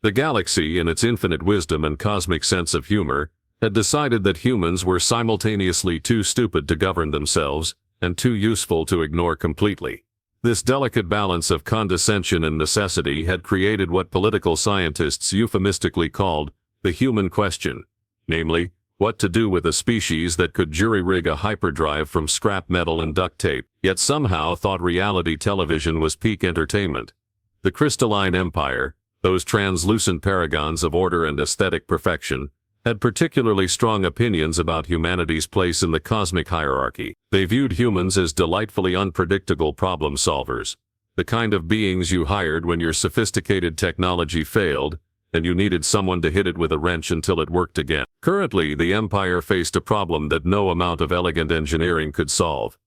The galaxy, in its infinite wisdom and cosmic sense of humor, had decided that humans were simultaneously too stupid to govern themselves and too useful to ignore completely. This delicate balance of condescension and necessity had created what political scientists euphemistically called the human question, namely, what to do with a species that could jury-rig a hyperdrive from scrap metal and duct tape, yet somehow thought reality television was peak entertainment. The crystalline empire, those translucent paragons of order and aesthetic perfection, had particularly strong opinions about humanity's place in the cosmic hierarchy. They viewed humans as delightfully unpredictable problem solvers, the kind of beings you hired when your sophisticated technology failed, and you needed someone to hit it with a wrench until it worked again. Currently, the Empire faced a problem that no amount of elegant engineering could solve.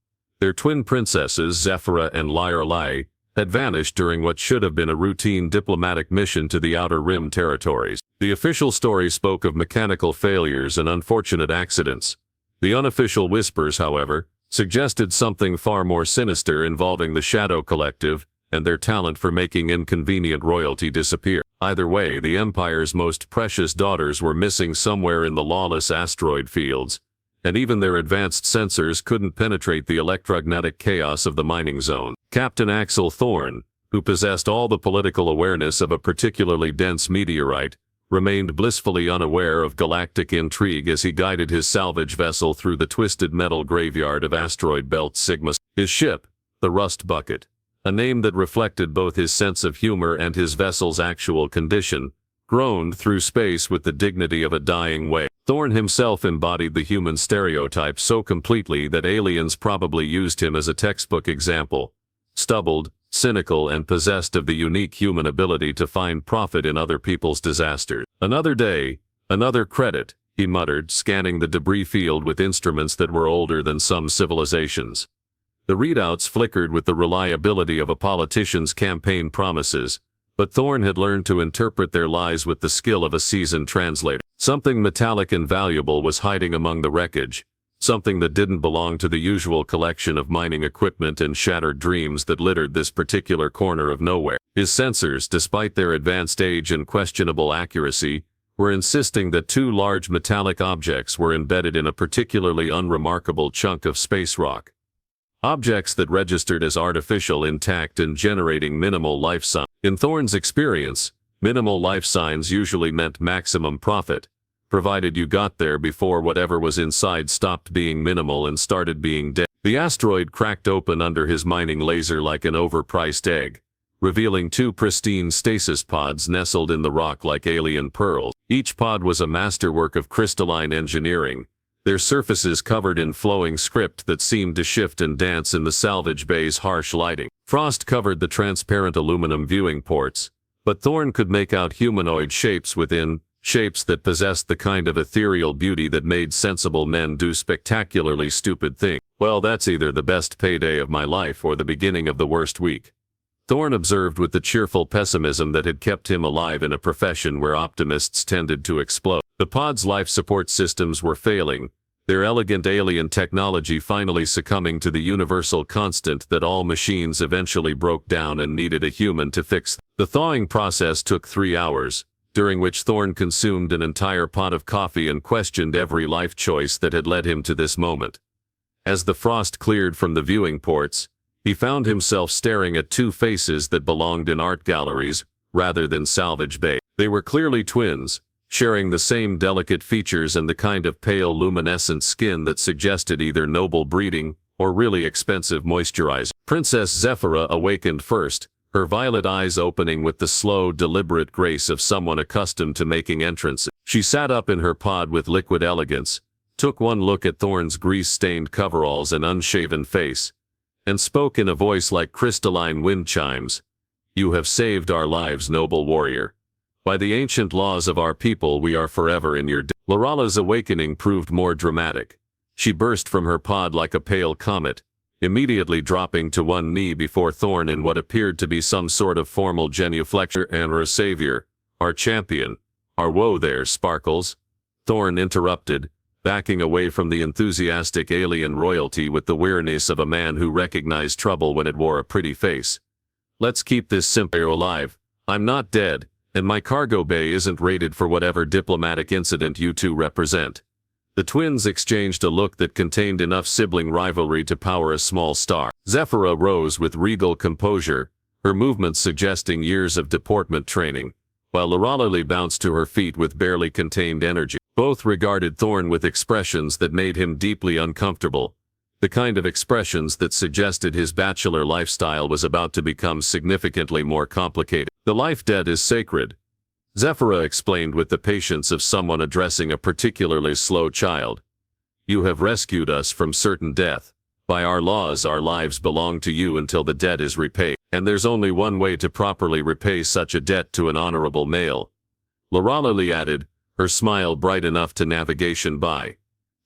Their twin princesses, Zephyra and Lyra, had vanished during what should have been a routine diplomatic mission to the Outer Rim territories. The official story spoke of mechanical failures and unfortunate accidents. The unofficial whispers, however, suggested something far more sinister involving the Shadow Collective and their talent for making inconvenient royalty disappear. Either way, the Empire's most precious daughters were missing somewhere in the lawless asteroid fields, and even their advanced sensors couldn't penetrate the electromagnetic chaos of the mining zone. Captain Axel Thorne, who possessed all the political awareness of a particularly dense meteorite, remained blissfully unaware of galactic intrigue as he guided his salvage vessel through the twisted metal graveyard of asteroid belt Sigma. His ship, the Rust Bucket, a name that reflected both his sense of humor and his vessel's actual condition, groaned through space with the dignity of a dying whale. Thorne himself embodied the human stereotype so completely that aliens probably used him as a textbook example. Stubbled, cynical, and possessed of the unique human ability to find profit in other people's disasters. Another day, another credit, he muttered, scanning the debris field with instruments that were older than some civilizations. The readouts flickered with the reliability of a politician's campaign promises, but Thorne had learned to interpret their lies with the skill of a seasoned translator. Something metallic and valuable was hiding among the wreckage, something that didn't belong to the usual collection of mining equipment and shattered dreams that littered this particular corner of nowhere. His sensors, despite their advanced age and questionable accuracy, were insisting that two large metallic objects were embedded in a particularly unremarkable chunk of space rock. Objects that registered as artificial, intact, and generating minimal life signs. In Thorne's experience, minimal life signs usually meant maximum profit, provided you got there before whatever was inside stopped being minimal and started being dead. The asteroid cracked open under his mining laser like an overpriced egg, revealing two pristine stasis pods nestled in the rock like alien pearls. Each pod was a masterwork of crystalline engineering, their surfaces covered in flowing script that seemed to shift and dance in the salvage bay's harsh lighting. Frost covered the transparent aluminum viewing ports, but Thorne could make out humanoid shapes within, shapes that possessed the kind of ethereal beauty that made sensible men do spectacularly stupid things. Well, that's either the best payday of my life or the beginning of the worst week, Thorne observed with the cheerful pessimism that had kept him alive in a profession where optimists tended to explode. The pod's life support systems were failing, their elegant alien technology finally succumbing to the universal constant that all machines eventually broke down and needed a human to fix them. The thawing process took 3 hours, during which Thorne consumed an entire pot of coffee and questioned every life choice that had led him to this moment. As the frost cleared from the viewing ports, he found himself staring at two faces that belonged in art galleries rather than salvage bay. They were clearly twins, sharing the same delicate features and the kind of pale luminescent skin that suggested either noble breeding or really expensive moisturizer. Princess Zephyra awakened first, her violet eyes opening with the slow, deliberate grace of someone accustomed to making entrances. She sat up in her pod with liquid elegance, took one look at Thorne's grease-stained coveralls and unshaven face, and spoke in a voice like crystalline wind chimes. "You have saved our lives, noble warrior. By the ancient laws of our people, we are forever in your debt." Lorala's awakening proved more dramatic. She burst from her pod like a pale comet, immediately dropping to one knee before Thorne in what appeared to be some sort of formal genuflection. "And our savior, our champion, our woe there, Sparkles," Thorne interrupted, backing away from the enthusiastic alien royalty with the weariness of a man who recognized trouble when it wore a pretty face. "Let's keep this simple. Alive. I'm not dead, and my cargo bay isn't rated for whatever diplomatic incident you two represent." The twins exchanged a look that contained enough sibling rivalry to power a small star. Zephyra rose with regal composure, her movements suggesting years of deportment training, while Lorelei bounced to her feet with barely contained energy. Both regarded Thorne with expressions that made him deeply uncomfortable, the kind of expressions that suggested his bachelor lifestyle was about to become significantly more complicated. "The life debt is sacred," Zephyra explained with the patience of someone addressing a particularly slow child. "You have rescued us from certain death. By our laws, our lives belong to you until the debt is repaid, and there's only one way to properly repay such a debt to an honorable male," Lorelei added, her smile bright enough to navigation by.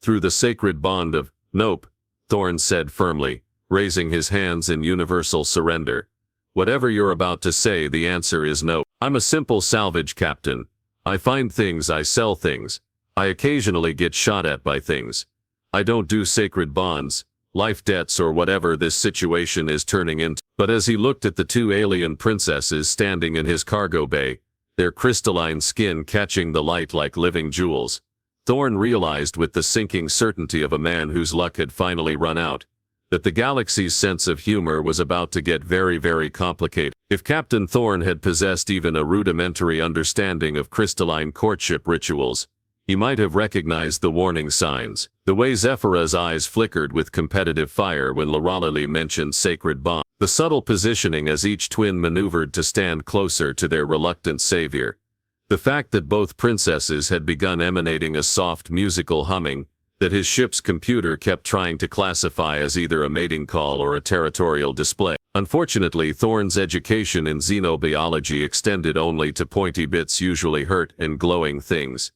"Through the sacred bond of—" "Nope," Thorne said firmly, raising his hands in universal surrender. "Whatever you're about to say, the answer is no. I'm a simple salvage captain. I find things, I sell things. I occasionally get shot at by things. I don't do sacred bonds, life debts, or whatever this situation is turning into." But as he looked at the two alien princesses standing in his cargo bay, their crystalline skin catching the light like living jewels, Thorne realized with the sinking certainty of a man whose luck had finally run out, that the galaxy's sense of humor was about to get very, very complicated. If Captain Thorne had possessed even a rudimentary understanding of crystalline courtship rituals, he might have recognized the warning signs. The way Zephyra's eyes flickered with competitive fire when Lorelei mentioned sacred bond. The subtle positioning as each twin maneuvered to stand closer to their reluctant savior. The fact that both princesses had begun emanating a soft musical humming that his ship's computer kept trying to classify as either a mating call or a territorial display. Unfortunately, Thorne's education in xenobiology extended only to pointy bits usually hurt and glowing things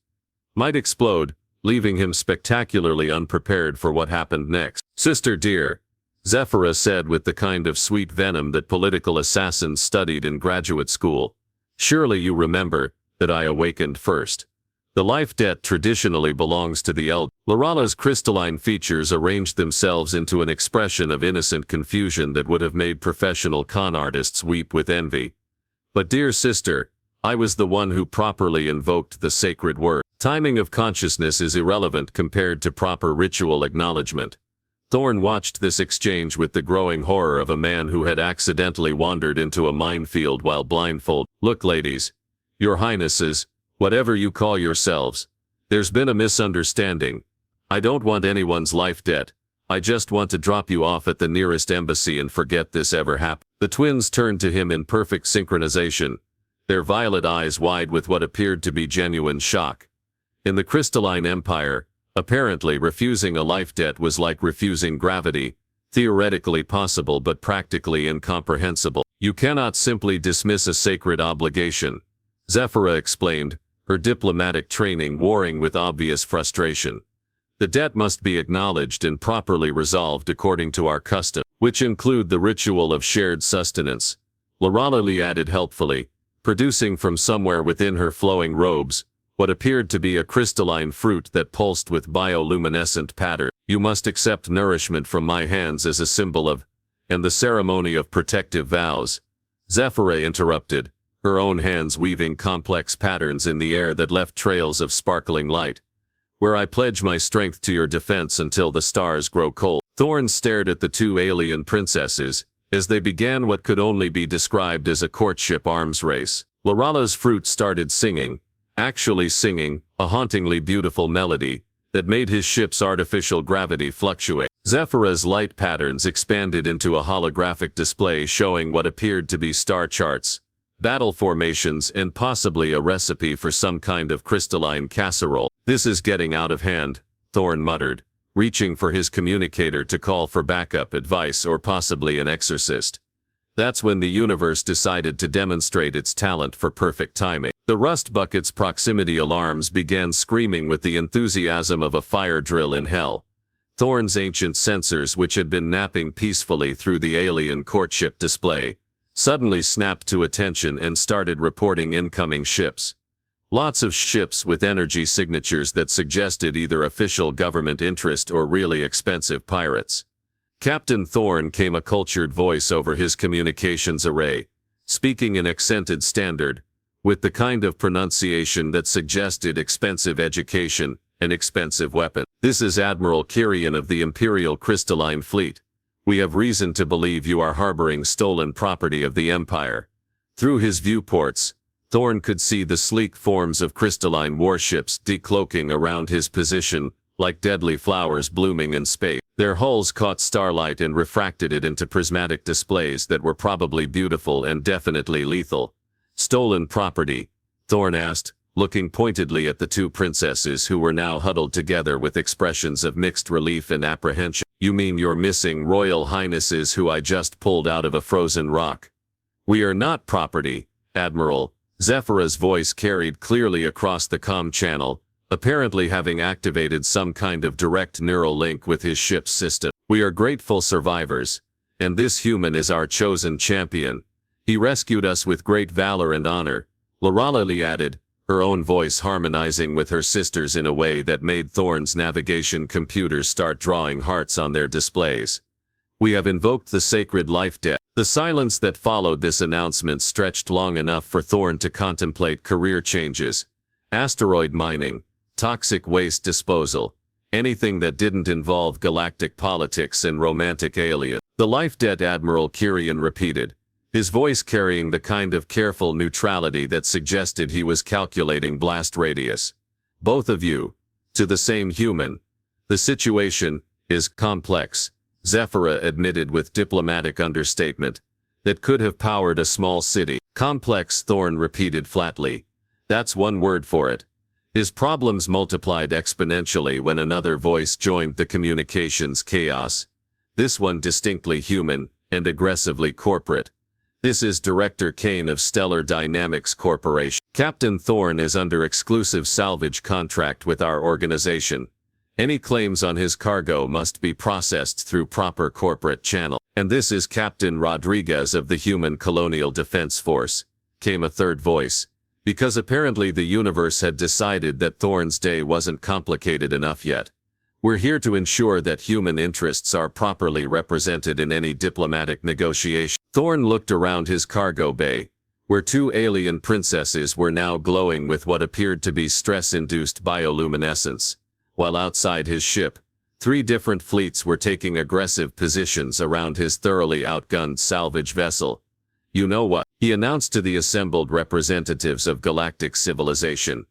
might explode, leaving him spectacularly unprepared for what happened next. "Sister dear," Zephyra said with the kind of sweet venom that political assassins studied in graduate school, "surely you remember that I awakened first. The life debt traditionally belongs to the elder." Lorelei's crystalline features arranged themselves into an expression of innocent confusion that would have made professional con artists weep with envy. "But dear sister, I was the one who properly invoked the sacred word. Timing of consciousness is irrelevant compared to proper ritual acknowledgement." Thorne watched this exchange with the growing horror of a man who had accidentally wandered into a minefield while blindfolded. "Look, ladies, your highnesses, whatever you call yourselves, there's been a misunderstanding. I don't want anyone's life debt. I just want to drop you off at the nearest embassy and forget this ever happened." The twins turned to him in perfect synchronization, their violet eyes wide with what appeared to be genuine shock. In the crystalline empire, apparently refusing a life debt was like refusing gravity, theoretically possible but practically incomprehensible. "You cannot simply dismiss a sacred obligation," Zephyra explained, her diplomatic training warring with obvious frustration. "The debt must be acknowledged and properly resolved according to our custom, which include the ritual of shared sustenance," Lorelei added helpfully, producing from somewhere within her flowing robes what appeared to be a crystalline fruit that pulsed with bioluminescent pattern. "You must accept nourishment from my hands as a symbol of—" "And the ceremony of protective vows," Zephyra interrupted, her own hands weaving complex patterns in the air that left trails of sparkling light. "Where I pledge my strength to your defense until the stars grow cold." Thorne stared at the two alien princesses as they began what could only be described as a courtship arms race. Lorelei's fruit started singing, actually singing, a hauntingly beautiful melody that made his ship's artificial gravity fluctuate. Zephyra's light patterns expanded into a holographic display showing what appeared to be star charts, battle formations, and possibly a recipe for some kind of crystalline casserole. "This is getting out of hand," Thorne muttered, reaching for his communicator to call for backup advice or possibly an exorcist. That's when the universe decided to demonstrate its talent for perfect timing. The rust bucket's proximity alarms began screaming with the enthusiasm of a fire drill in hell. Thorne's ancient sensors, which had been napping peacefully through the alien courtship display, suddenly snapped to attention and started reporting incoming ships. Lots of ships with energy signatures that suggested either official government interest or really expensive pirates. Captain Thorne came a cultured voice over his communications array, speaking in accented standard, with the kind of pronunciation that suggested expensive education and expensive weapon. "This is Admiral Kyrian of the Imperial Crystalline Fleet. We have reason to believe you are harboring stolen property of the Empire." Through his viewports, Thorne could see the sleek forms of crystalline warships decloaking around his position, like deadly flowers blooming in space. Their hulls caught starlight and refracted it into prismatic displays that were probably beautiful and definitely lethal. "Stolen property?" Thorne asked, looking pointedly at the two princesses who were now huddled together with expressions of mixed relief and apprehension. "You mean your missing royal highnesses who I just pulled out of a frozen rock?" "We are not property, Admiral." Zephyra's voice carried clearly across the comm channel, apparently having activated some kind of direct neural link with his ship's system. "We are grateful survivors, and this human is our chosen champion. He rescued us with great valor and honor," Loralali added, her own voice harmonizing with her sister's in a way that made Thorne's navigation computers start drawing hearts on their displays. "We have invoked the sacred life debt." The silence that followed this announcement stretched long enough for Thorne to contemplate career changes. Asteroid mining, toxic waste disposal, anything that didn't involve galactic politics and romantic aliens. "The life debt," Admiral Kyrian repeated, his voice carrying the kind of careful neutrality that suggested he was calculating blast radius. "Both of you, to the same human. The situation is complex," Zephyra admitted with diplomatic understatement, "that could have powered a small city." "Complex," Thorne repeated flatly. "That's one word for it." His problems multiplied exponentially when another voice joined the communications chaos. This one distinctly human, and aggressively corporate. "This is Director Kane of Stellar Dynamics Corporation. Captain Thorne is under exclusive salvage contract with our organization. Any claims on his cargo must be processed through proper corporate channel. And this is Captain Rodriguez of the Human Colonial Defense Force," came a third voice, because apparently the universe had decided that Thorne's day wasn't complicated enough yet. "We're here to ensure that human interests are properly represented in any diplomatic negotiation." Thorne looked around his cargo bay, where two alien princesses were now glowing with what appeared to be stress-induced bioluminescence, while outside his ship, three different fleets were taking aggressive positions around his thoroughly outgunned salvage vessel. "You know what?" he announced to the assembled representatives of galactic civilization.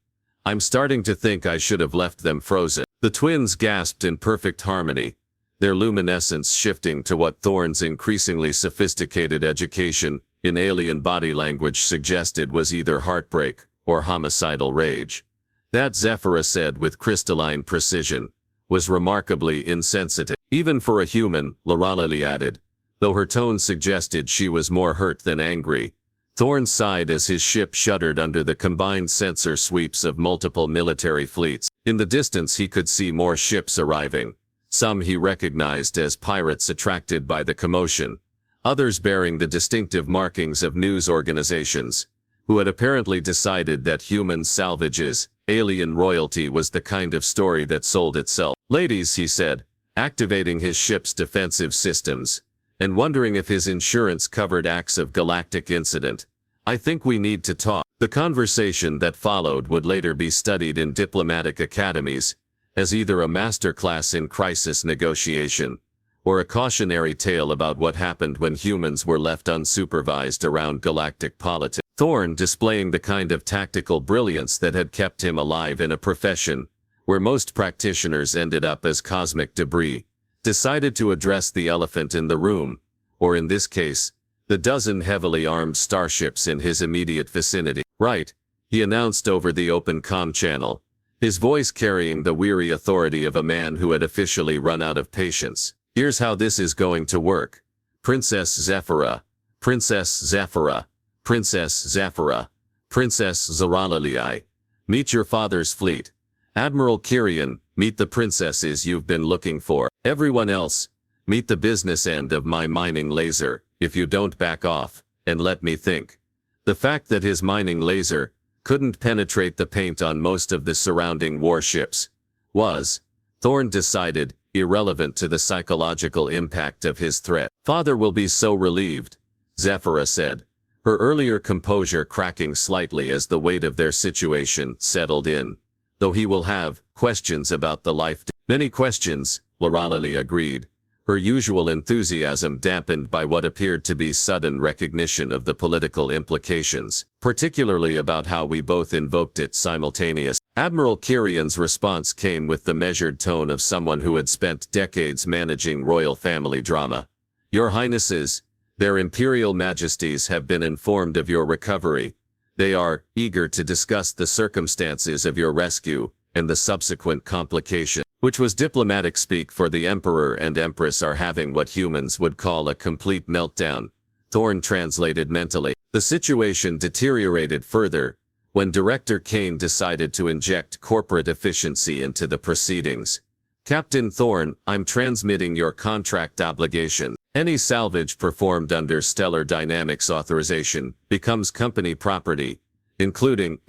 "I'm starting to think I should have left them frozen." The twins gasped in perfect harmony, their luminescence shifting to what Thorne's increasingly sophisticated education in alien body language suggested was either heartbreak or homicidal rage. That, Zephyra said with crystalline precision, was remarkably insensitive. "Even for a human," Loralali added, though her tone suggested she was more hurt than angry. Thorne sighed as his ship shuddered under the combined sensor sweeps of multiple military fleets. In the distance he could see more ships arriving. Some he recognized as pirates attracted by the commotion, others bearing the distinctive markings of news organizations, who had apparently decided that human salvages, alien royalty was the kind of story that sold itself. "Ladies," he said, activating his ship's defensive systems, and wondering if his insurance covered acts of galactic incident, "I think we need to talk." The conversation that followed would later be studied in diplomatic academies, as either a masterclass in crisis negotiation, or a cautionary tale about what happened when humans were left unsupervised around galactic politics. Thorne, displaying the kind of tactical brilliance that had kept him alive in a profession where most practitioners ended up as cosmic debris, decided to address the elephant in the room, or in this case, the dozen heavily armed starships in his immediate vicinity. "Right," he announced over the open comm channel, his voice carrying the weary authority of a man who had officially run out of patience. "Here's how this is going to work. Princess Zephyra, Princess Zephyra, Princess Zephyra, Princess Zoralali, meet your father's fleet. Admiral Kyrian, meet the princesses you've been looking for. Everyone else, meet the business end of my mining laser, if you don't back off, and let me think." The fact that his mining laser couldn't penetrate the paint on most of the surrounding warships was, Thorne decided, irrelevant to the psychological impact of his threat. "Father will be so relieved," Zephyra said, her earlier composure cracking slightly as the weight of their situation settled in. Though he will have questions about the life. Many questions, Lorelei agreed, her usual enthusiasm dampened by what appeared to be sudden recognition of the political implications, particularly about how we both invoked it simultaneously. Admiral Kirian's response came with the measured tone of someone who had spent decades managing royal family drama. Your Highnesses, their Imperial Majesties have been informed of your recovery. They are eager to discuss the circumstances of your rescue and the subsequent complication, which was diplomatic speak for the Emperor and Empress are having what humans would call a complete meltdown. Thorne translated mentally. The situation deteriorated further when Director Kane decided to inject corporate efficiency into the proceedings. Captain Thorne, I'm transmitting your contract obligation. Any salvage performed under Stellar Dynamics authorization becomes company property, including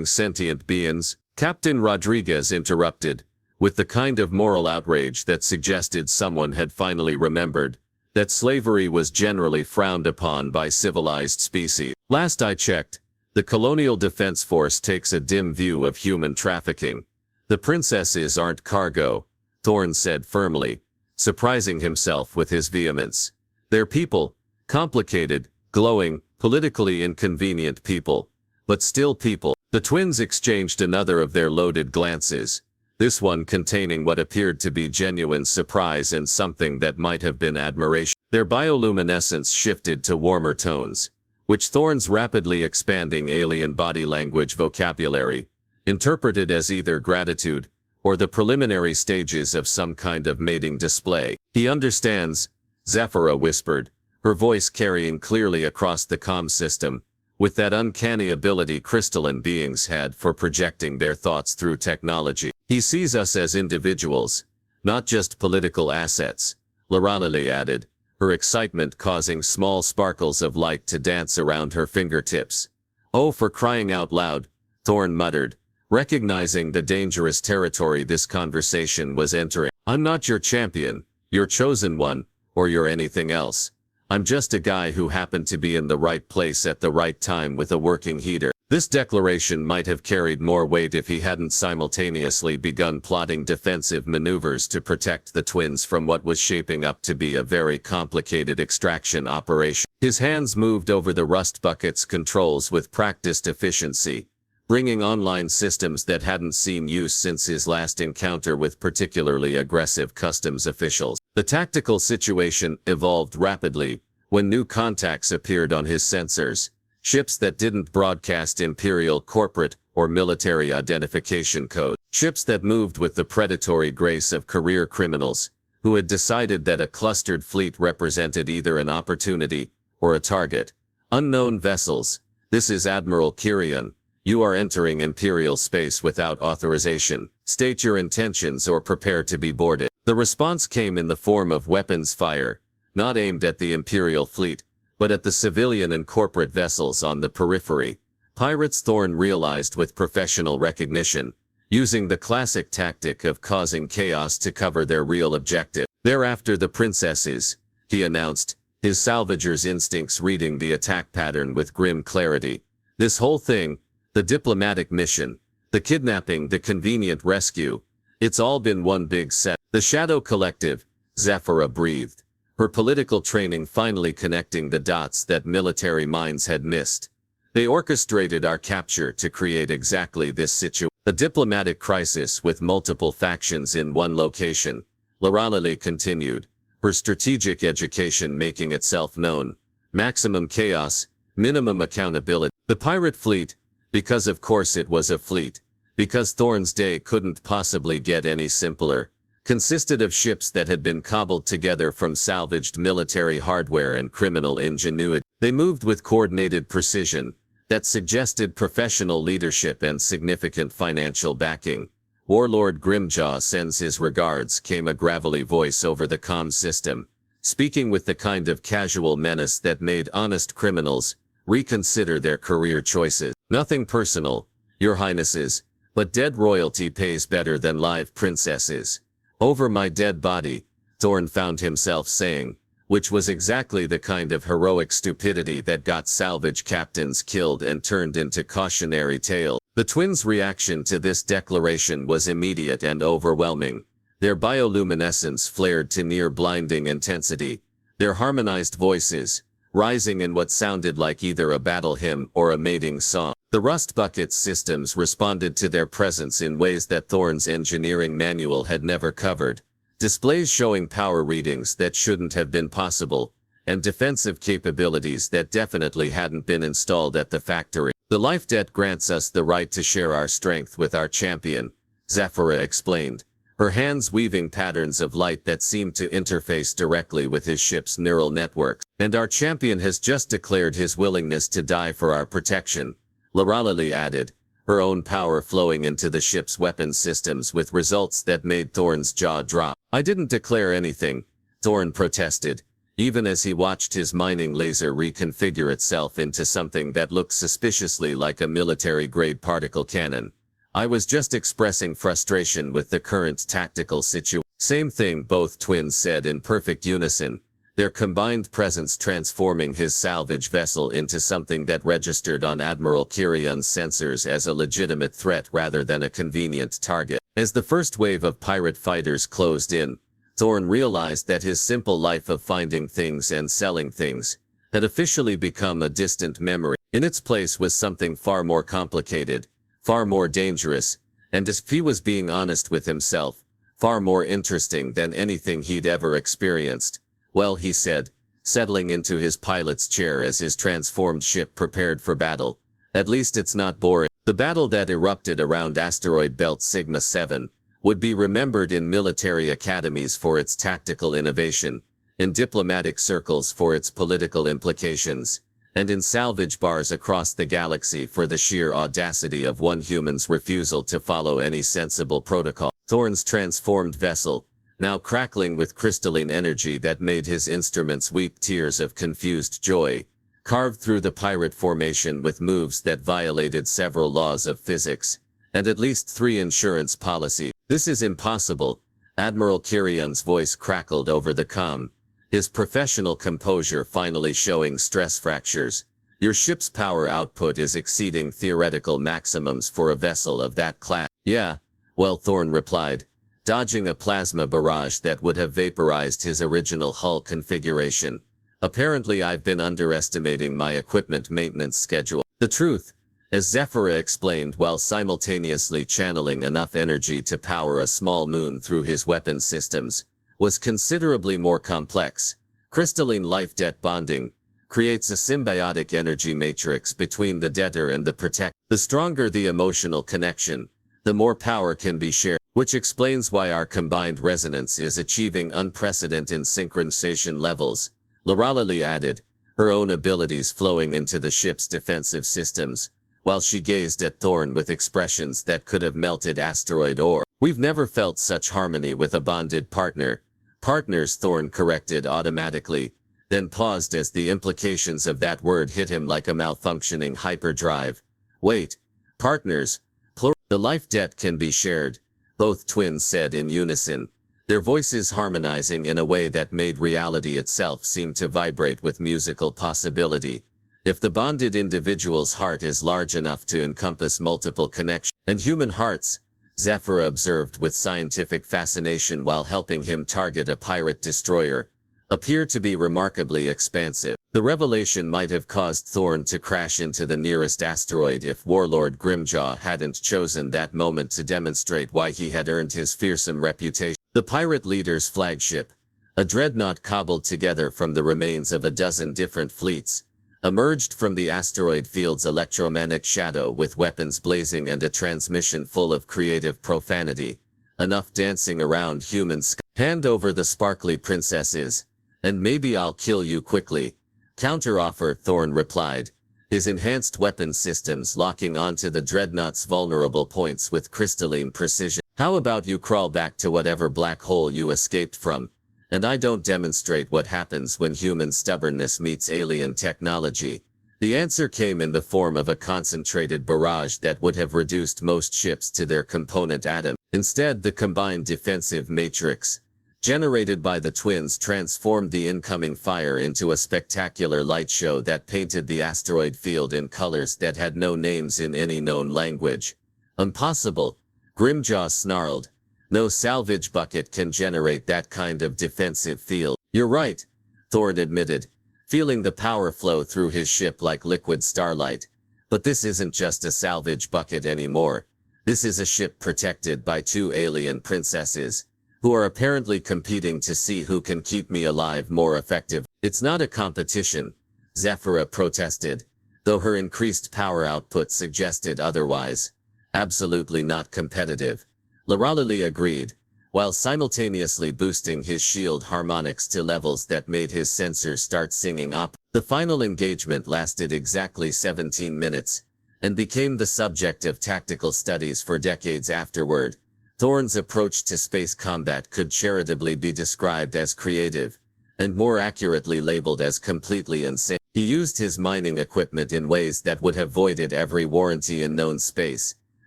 sentient beings. Captain Rodriguez interrupted, with the kind of moral outrage that suggested someone had finally remembered that slavery was generally frowned upon by civilized species. Last I checked, the Colonial Defense Force takes a dim view of human trafficking. The princesses aren't cargo, Thorne said firmly, surprising himself with his vehemence. They're people, complicated, glowing, politically inconvenient people, but still people. The twins exchanged another of their loaded glances, this one containing what appeared to be genuine surprise and something that might have been admiration. Their bioluminescence shifted to warmer tones, which Thorne's rapidly expanding alien body language vocabulary interpreted as either gratitude or the preliminary stages of some kind of mating display. He understands, Zephyra whispered, her voice carrying clearly across the comm system, with that uncanny ability crystalline beings had for projecting their thoughts through technology. He sees us as individuals, not just political assets, Lorelei added, her excitement causing small sparkles of light to dance around her fingertips. Oh, for crying out loud, Thorne muttered, recognizing the dangerous territory this conversation was entering. I'm not your champion, your chosen one, or your anything else. I'm just a guy who happened to be in the right place at the right time with a working heater. This declaration might have carried more weight if he hadn't simultaneously begun plotting defensive maneuvers to protect the twins from what was shaping up to be a very complicated extraction operation. His hands moved over the rust bucket's controls with practiced efficiency, bringing online systems that hadn't seen use since his last encounter with particularly aggressive customs officials. The tactical situation evolved rapidly when new contacts appeared on his sensors. Ships that didn't broadcast Imperial corporate or military identification code. Ships that moved with the predatory grace of career criminals, who had decided that a clustered fleet represented either an opportunity or a target. Unknown vessels. This is Admiral Kirian. You are entering Imperial space without authorization. State your intentions or prepare to be boarded. The response came in the form of weapons fire, not aimed at the Imperial fleet, but at the civilian and corporate vessels on the periphery. Pirates, Thorne realized with professional recognition, using the classic tactic of causing chaos to cover their real objective. Thereafter the princesses, he announced, his salvager's instincts reading the attack pattern with grim clarity. This whole thing, the diplomatic mission, the kidnapping, the convenient rescue, it's all been one big set. The Shadow Collective, Zephyra breathed, her political training finally connecting the dots that military minds had missed. They orchestrated our capture to create exactly this situation. A diplomatic crisis with multiple factions in one location, Lorelei continued, her strategic education making itself known. Maximum chaos, minimum accountability. The pirate fleet, because of course it was a fleet, because Thorne's day couldn't possibly get any simpler, consisted of ships that had been cobbled together from salvaged military hardware and criminal ingenuity. They moved with coordinated precision that suggested professional leadership and significant financial backing. Warlord Grimjaw sends his regards, came a gravelly voice over the comm system, speaking with the kind of casual menace that made honest criminals reconsider their career choices. Nothing personal, Your Highnesses, but dead royalty pays better than live princesses. Over my dead body, Thorne found himself saying, which was exactly the kind of heroic stupidity that got salvage captains killed and turned into cautionary tales. The twins' reaction to this declaration was immediate and overwhelming. Their bioluminescence flared to near blinding intensity, their harmonized voices rising in what sounded like either a battle hymn or a mating song. The Rust Bucket's systems responded to their presence in ways that Thorne's engineering manual had never covered. Displays showing power readings that shouldn't have been possible, and defensive capabilities that definitely hadn't been installed at the factory. The life debt grants us the right to share our strength with our champion, Zephyra explained, her hands weaving patterns of light that seemed to interface directly with his ship's neural networks. And our champion has just declared his willingness to die for our protection, Lorelei added, her own power flowing into the ship's weapons systems with results that made Thorne's jaw drop. I didn't declare anything, Thorne protested, even as he watched his mining laser reconfigure itself into something that looked suspiciously like a military-grade particle cannon. I was just expressing frustration with the current tactical situation. Same thing, both twins said in perfect unison, their combined presence transforming his salvage vessel into something that registered on Admiral Kirion's sensors as a legitimate threat rather than a convenient target. As the first wave of pirate fighters closed in, Thorne realized that his simple life of finding things and selling things had officially become a distant memory. In its place was something far more complicated, far more dangerous, and if he was being honest with himself, far more interesting than anything he'd ever experienced. Well, he said, settling into his pilot's chair as his transformed ship prepared for battle. At least it's not boring. The battle that erupted around asteroid belt Sigma 7 would be remembered in military academies for its tactical innovation, in diplomatic circles for its political implications, and in salvage bars across the galaxy for the sheer audacity of one human's refusal to follow any sensible protocol. Thorne's transformed vessel, now crackling with crystalline energy that made his instruments weep tears of confused joy, carved through the pirate formation with moves that violated several laws of physics, and at least 3 insurance policies. This is impossible, Admiral Kirion's voice crackled over the comm, his professional composure finally showing stress fractures. Your ship's power output is exceeding theoretical maximums for a vessel of that class. Yeah, well, Thorne replied, dodging a plasma barrage that would have vaporized his original hull configuration. Apparently I've been underestimating my equipment maintenance schedule. The truth, as Zephyra explained while simultaneously channeling enough energy to power a small moon through his weapons systems, was considerably more complex. Crystalline life debt bonding creates a symbiotic energy matrix between the debtor and the protector. The stronger the emotional connection, the more power can be shared, which explains why our combined resonance is achieving unprecedented synchronization levels, Lorelei added, her own abilities flowing into the ship's defensive systems, while she gazed at Thorne with expressions that could have melted asteroid ore. We've never felt such harmony with a bonded partner. Partners, Thorne corrected automatically, then paused as the implications of that word hit him like a malfunctioning hyperdrive. Wait, partners, plural. The life debt can be shared, both twins said in unison, their voices harmonizing in a way that made reality itself seem to vibrate with musical possibility. If the bonded individual's heart is large enough to encompass multiple connections, and human hearts, Zephyra observed with scientific fascination while helping him target a pirate destroyer, appear to be remarkably expansive. The revelation might have caused Thorne to crash into the nearest asteroid if Warlord Grimjaw hadn't chosen that moment to demonstrate why he had earned his fearsome reputation. The pirate leader's flagship, a dreadnought cobbled together from the remains of a dozen different fleets, emerged from the asteroid field's electromagnetic shadow with weapons blazing and a transmission full of creative profanity, enough dancing around human sky. Hand over the sparkly princesses, and maybe I'll kill you quickly. Counteroffer, Thorne replied, his enhanced weapon systems locking onto the dreadnought's vulnerable points with crystalline precision. How about you crawl back to whatever black hole you escaped from, and I don't demonstrate what happens when human stubbornness meets alien technology. The answer came in the form of a concentrated barrage that would have reduced most ships to their component atom. Instead, the combined defensive matrix, generated by the twins transformed the incoming fire into a spectacular light show that painted the asteroid field in colors that had no names in any known language. Impossible, Grimjaw snarled. No salvage bucket can generate that kind of defensive field. You're right, Thorne admitted, feeling the power flow through his ship like liquid starlight. But this isn't just a salvage bucket anymore. This is a ship protected by two alien princesses, who are apparently competing to see who can keep me alive more effective. It's not a competition, Zephyra protested, though her increased power output suggested otherwise. Absolutely not competitive. Lorelei agreed, while simultaneously boosting his shield harmonics to levels that made his sensors start singing up. The final engagement lasted exactly 17 minutes, and became the subject of tactical studies for decades afterward. Thorne's approach to space combat could charitably be described as creative, and more accurately labeled as completely insane. He used his mining equipment in ways that would have voided every warranty in known space,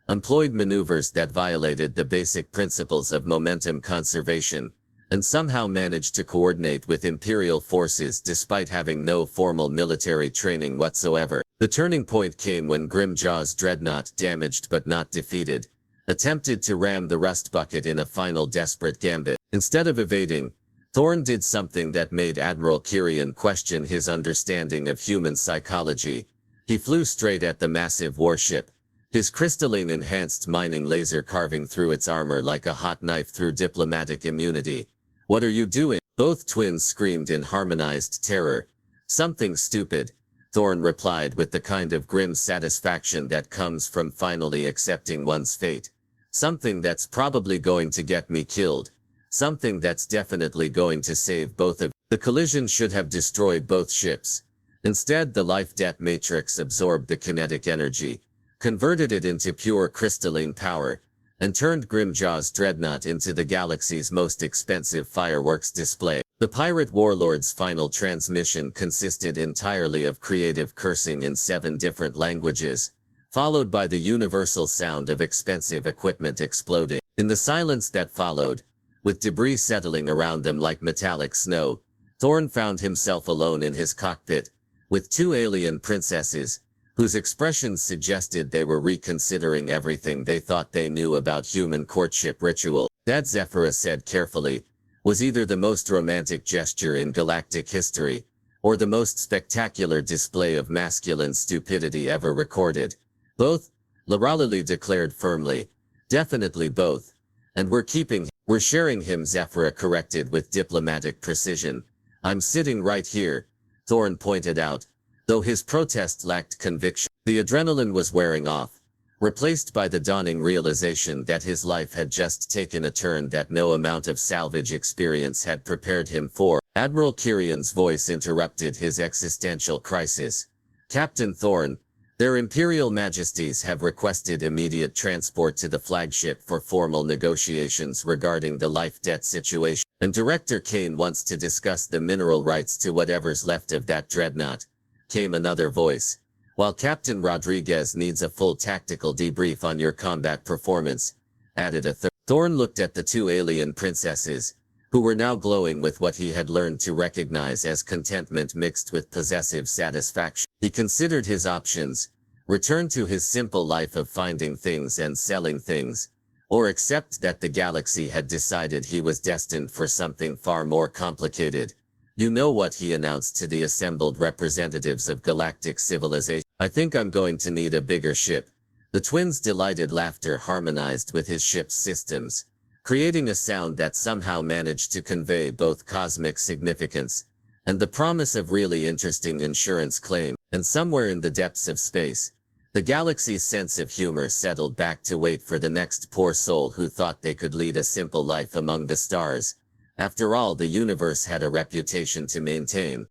employed maneuvers that violated the basic principles of momentum conservation, and somehow managed to coordinate with Imperial forces despite having no formal military training whatsoever. The turning point came when Grimjaw's dreadnought, damaged but not defeated, attempted to ram the rust bucket in a final desperate gambit. Instead of evading, Thorne did something that made Admiral Kyrian question his understanding of human psychology. He flew straight at the massive warship, his crystalline-enhanced mining laser carving through its armor like a hot knife through diplomatic immunity. "What are you doing?" Both twins screamed in harmonized terror. "Something stupid," Thorne replied with the kind of grim satisfaction that comes from finally accepting one's fate. "Something that's probably going to get me killed. Something that's definitely going to save both of." The collision should have destroyed both ships. Instead, the life-death matrix absorbed the kinetic energy, converted it into pure crystalline power, and turned Grimjaw's dreadnought into the galaxy's most expensive fireworks display. The pirate warlord's final transmission consisted entirely of creative cursing in 7 different languages, followed by the universal sound of expensive equipment exploding. In the silence that followed, with debris settling around them like metallic snow, Thorne found himself alone in his cockpit, with 2 alien princesses, whose expressions suggested they were reconsidering everything they thought they knew about human courtship ritual. That, Zephyra said carefully, was either the most romantic gesture in galactic history, or the most spectacular display of masculine stupidity ever recorded. "Both," Lorelei declared firmly. "Definitely both. And we're sharing him," Zephyra corrected with diplomatic precision. "I'm sitting right here," Thorne pointed out, though his protest lacked conviction. The adrenaline was wearing off, replaced by the dawning realization that his life had just taken a turn that no amount of salvage experience had prepared him for. Admiral Kyrian's voice interrupted his existential crisis. "Captain Thorne, their Imperial Majesties have requested immediate transport to the flagship for formal negotiations regarding the life-debt situation, and Director Kane wants to discuss the mineral rights to whatever's left of that dreadnought," came another voice, "while Captain Rodriguez needs a full tactical debrief on your combat performance," added a third. Thorne looked at the 2 alien princesses, who were now glowing with what he had learned to recognize as contentment mixed with possessive satisfaction. He considered his options: return to his simple life of finding things and selling things, or accept that the galaxy had decided he was destined for something far more complicated. "You know what," he announced to the assembled representatives of galactic civilization. "I think I'm going to need a bigger ship." The twins' delighted laughter harmonized with his ship's systems, creating a sound that somehow managed to convey both cosmic significance and the promise of really interesting insurance claim. And somewhere in the depths of space, the galaxy's sense of humor settled back to wait for the next poor soul who thought they could lead a simple life among the stars. After all, the universe had a reputation to maintain.